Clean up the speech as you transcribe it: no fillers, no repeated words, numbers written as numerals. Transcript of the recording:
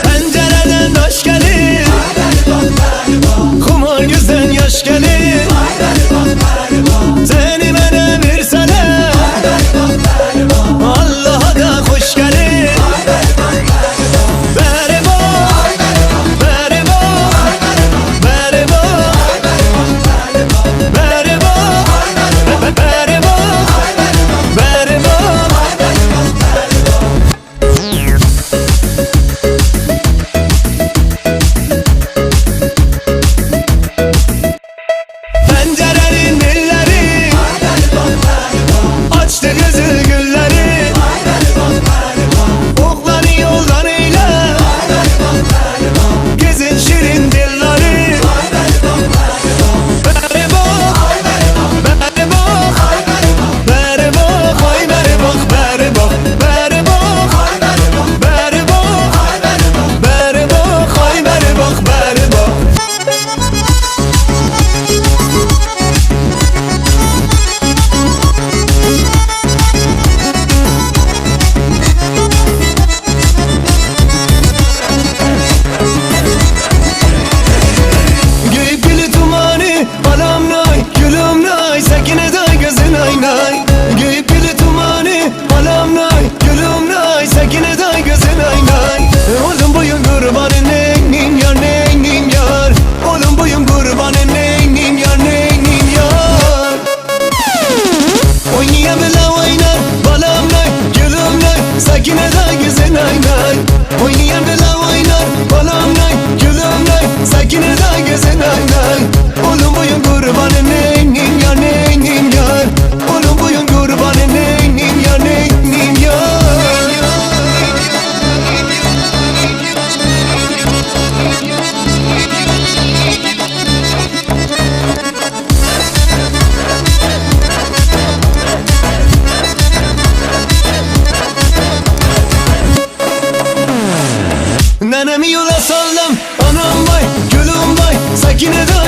Pencereden hoş gelir, kumar yüzden yaş gelir. Seni bana versene, Allah'a da hoş gelir. Beri bak, beri bak, beri bak, beri bak, beri bak, beri bak. Pencerenin milleri açtı gözü gülleri. Okları yoldan eyle, gezin şirin dilleri. Beri bak, beri bak, beri bak, ay beri bak, beri bak, beri bak, beri bak, beri bak, ay beri bak, beri bak. Giyip gülü tumanı, anam nay, gülüm nay, sakine day gözün ay nay. Giyip gülü tumanı, anam nay, gülüm nay, sakine day gözün ay nay. Oğlum buyum kurbanın neynim yar, neynim yar. Oğlum buyum kurbanın neynim yar, neynim yar. Oynayamela oynar, balam nay, gülüm nay, sakine day gözün ay nay. Oynayamela oynar, balam nay, gülüm nay, sakine day gözün ay nay. Oğlum buyum kurbanın neynim yar, neynim yar. Oğlum buyum kurbanın neynim yar, neynim yar. Nenemi yola sallam, anam vay, gülüm vay, sakine day